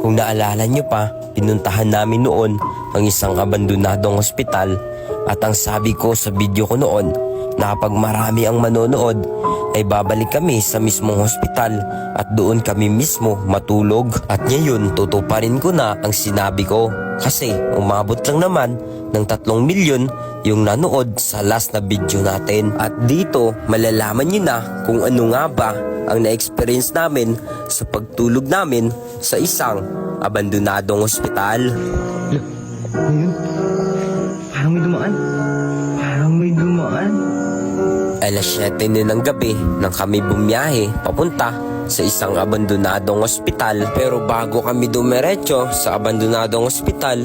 Kung naalala nyo pa, pinuntahan namin noon ang isang abandonadong ospital at ang sabi ko sa video ko noon na kapag marami ang manonood ay babalik kami sa mismong hospital at doon kami mismo matulog. At ngayon tutuparin ko na ang sinabi ko kasi umabot lang naman ng 3 milyon yung nanood sa last na video natin. At dito malalaman nyo na kung ano nga ba ang na-experience namin sa pagtulog namin sa isang abandonadong ospital. Ayun. Parang may dumaan. Parang may dumaan. Alas 7 na ng gabi nang kami bumiyahe papunta sa isang abandonadong ospital. Pero bago kami dumiretso sa abandonadong ospital,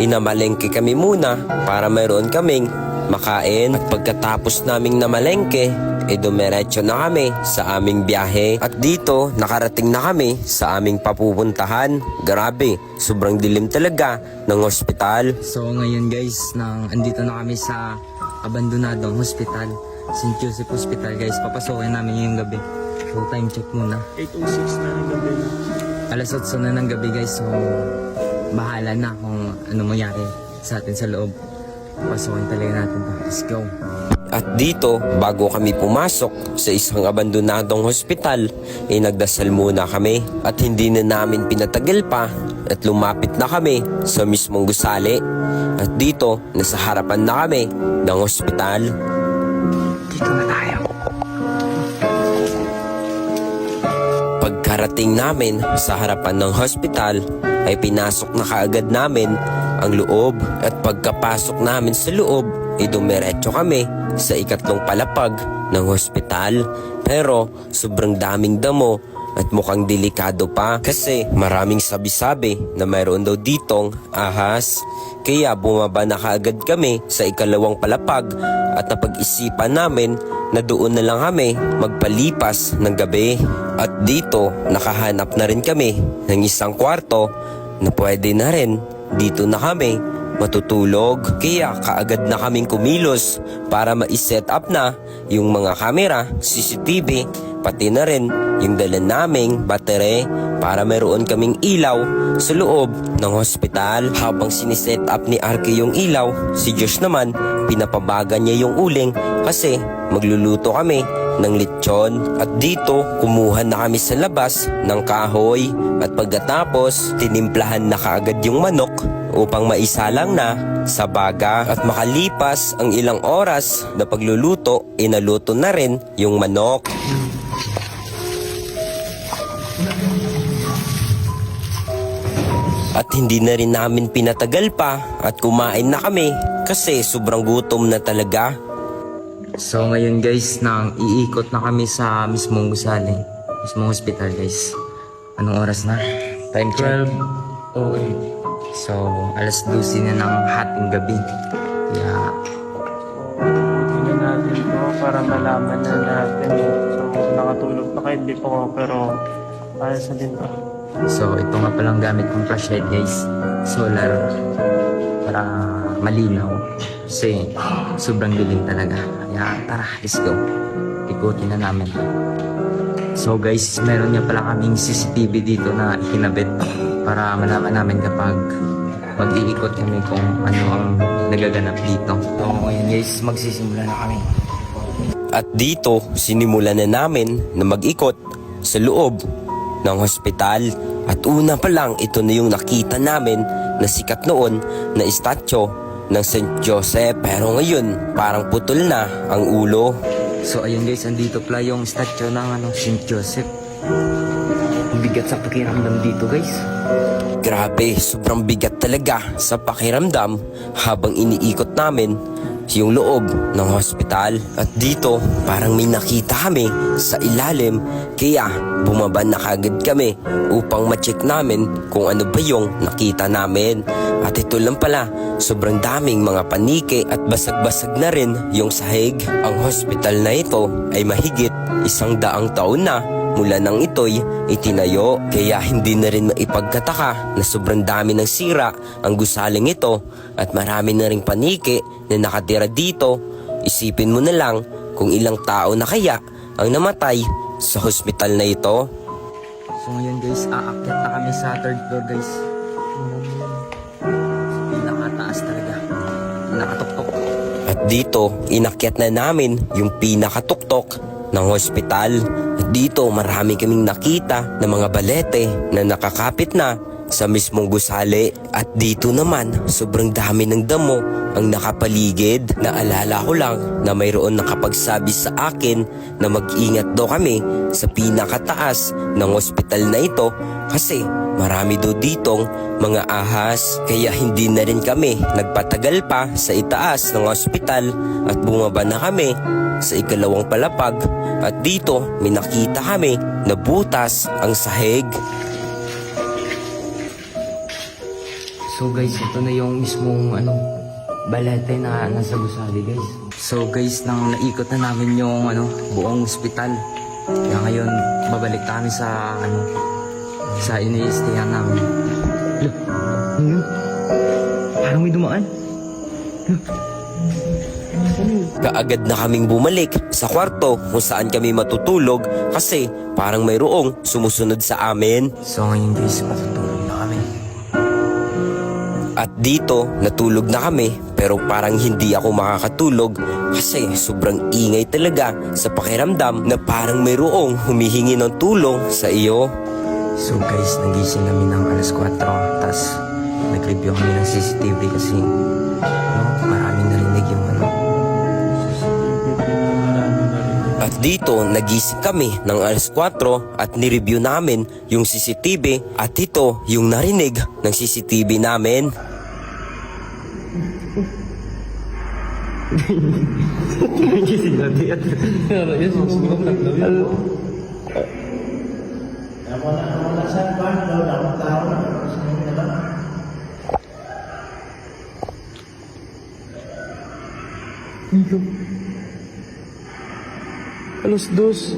inamalengke kami muna para mayroon kaming makain. At pagkatapos naming namalengke, dumiretso na kami sa aming biyahe. At dito nakarating na kami sa aming papupuntahan. Grabe, sobrang dilim talaga ng ospital. So ngayon guys, andito na kami sa abandonadong hospital, St. Joseph Hospital guys. Papasokin namin ngayong gabi. So time check muna. 8:06 na ng gabi na. Alas 8 na ng gabi guys. So bahala na kung ano mangyari sa atin sa loob. Papasokin talaga natin to. Let's go. At dito, bago kami pumasok sa isang abandonadong hospital, nagdasal muna kami. At hindi na namin pinatagal pa at lumapit na kami sa mismong gusali. At dito, nasa harapan na kami ng hospital. Dito na tayo. Pagkarating namin sa harapan ng hospital, ay pinasok na kaagad namin ang loob. At pagkapasok namin sa loob, dumiretso kami sa ikatlong palapag ng hospital. Pero sobrang daming damo at mukhang delikado pa kasi maraming sabi-sabi na mayroon daw ditong ahas. Kaya bumaba na kaagad kami sa ikalawang palapag at napag-isipan namin na doon na lang kami magpalipas ng gabi. At dito nakahanap na rin kami ng isang kwarto na pwede na rin dito na kami matutulog. Kaya kaagad na kaming kumilos para ma-set up na yung mga kamera, CCTV, pati na rin yung dala naming batere para meron kaming ilaw sa loob ng hospital. Habang siniset up ni Arke yung ilaw, si Josh naman pinapabaga niya yung uling kasi magluluto kami ng lechon. At dito kumuha na kami sa labas ng kahoy at pagkatapos tinimplahan na kaagad yung manok upang maisalang na sa baga. At makalipas ang ilang oras na pagluluto, inaluto na rin yung manok. At hindi na rin namin pinatagal pa at kumain na kami kasi sobrang gutom na talaga. So ngayon guys, iikot na kami sa mismong gusali, mismong hospital guys. Anong oras na? Time check. 12:08. So alas 12 na ng hating gabi. Kaya Tingnan natin to para malaman na natin. So, nakatulog pa kahit di pa ako pero ayos na din to. so ito nga palang gamit kong flashlight guys. Solar para malinaw. Kasi sobrang dilim talaga. Kaya tara, let's go. Ikutin na namin. So guys, meron nga pala kaming CCTV dito na ikinabit para malaman namin kapag mag-iikot kami kung ano ang nagaganap dito. So ngayon guys, magsisimula na kami. At dito sinimulan na namin na mag-ikot sa loob ng hospital. At una pa lang, ito na yung nakita namin na sikat noon na estatyo ng St. Joseph. Pero ngayon parang putol na ang ulo. So ayun guys, andito pala yung statue ng St. Joseph. Ang bigat sa pakiramdam dito guys. Grabe, sobrang bigat talaga sa pakiramdam habang iniikot namin yung loob ng hospital. At dito parang may nakita kami sa ilalim, kaya bumaba na kagad kami upang ma-check namin kung ano ba yung nakita namin. At ito lang pala, sobrang daming mga panike at basag-basag na rin yung sahig. Ang hospital na ito ay mahigit 100 taon na mula nang ito'y itinayo. Kaya hindi na rin maipagkataka na sobrang dami ng sira ang gusaling ito at marami na ring panike na nakatira dito. Isipin mo na lang kung ilang tao na kaya ang namatay sa hospital na ito. So ngayon guys, aakyat na kami sa third floor guys. Pinakataas talaga. Pinakatuktok. At dito, inakyat na namin yung pinakatuktok ng hospital. At dito, marami kaming nakita ng mga balete na nakakapit na sa mismong gusali. At dito naman, sobrang dami ng damo ang nakapaligid. Naalala ko lang na mayroon nakapagsabi sa akin na mag-ingat daw kami sa pinakataas ng hospital na ito kasi marami daw ditong mga ahas. Kaya hindi na rin kami nagpatagal pa sa itaas ng hospital at bumaba na kami sa ikalawang palapag. At dito may nakita kami na butas ang sahig. So guys, ito na yung mismong balete na nasa gusali guys. So guys, nang naikot na namin yung buong ospital. Kaya ngayon, babalik kami sa sa ini-stayan namin. Look, parang may dumaan. Kaagad na kaming bumalik sa kwarto kung saan kami matutulog kasi parang mayroong sumusunod sa amin. So ngayon guys, matutulog na kami. At dito, natulog na kami pero parang hindi ako makakatulog kasi sobrang ingay talaga sa pakiramdam na parang mayroong humihingi ng tulong sa iyo. So guys, nagising kami ng alas 4. Tapos nag-review kami ng CCTV kasi maraming narinig yung At dito, nagising kami ng alas 4 at nireview namin yung CCTV at ito yung narinig ng CCTV namin. Alas dos.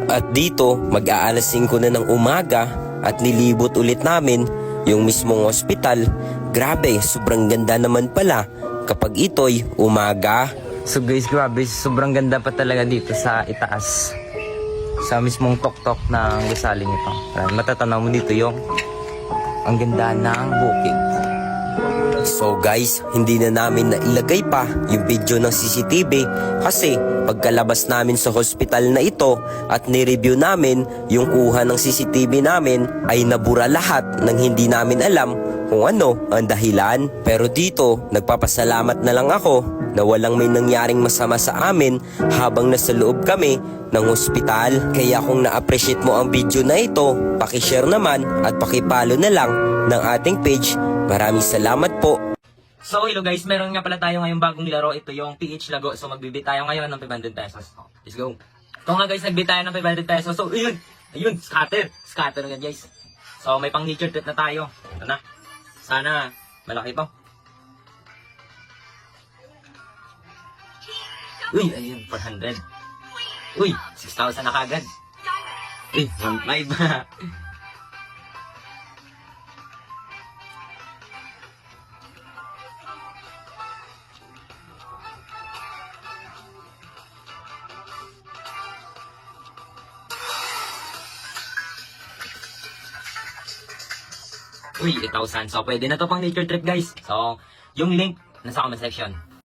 At dito, mag-aalas 5 na ng umaga at nilibot ulit namin yung mismong ospital. Grabe, sobrang ganda naman pala kapag ito'y umaga. So guys, grabe, sobrang ganda pa talaga dito sa itaas. Sa mismong tuktok ng gusaling ito. Matatanaw mo dito yung ang ganda ng bukid. So guys, hindi na namin nailagay pa yung video ng CCTV kasi pagkalabas namin sa hospital na ito at nireview namin yung kuha ng CCTV namin ay nabura lahat ng hindi namin alam kung ano ang dahilan. Pero dito, nagpapasalamat na lang ako na walang may nangyaring masama sa amin habang nasa loob kami ng hospital. Kaya kung na-appreciate mo ang video na ito, pakishare naman at pakipalo na lang ng ating page. Maraming salamat po. So hello guys, meron nga pala tayo ngayong bagong nilaro. Ito yung PH Lago. So magbibigay tayo ngayon ng 500 pesos. Let's go. Ito nga guys, nagbigay tayo ng 500 pesos. So ayun, scatter nga guys. So may pang nature trip na tayo. Ito na. Sana malaki to. Uy, ayun, 400. Uy, 6,000 na kagad. Uy, 1,500. Uy, 8,000. So, pwede na to pang nature trip, guys. So, yung link nasa comment section.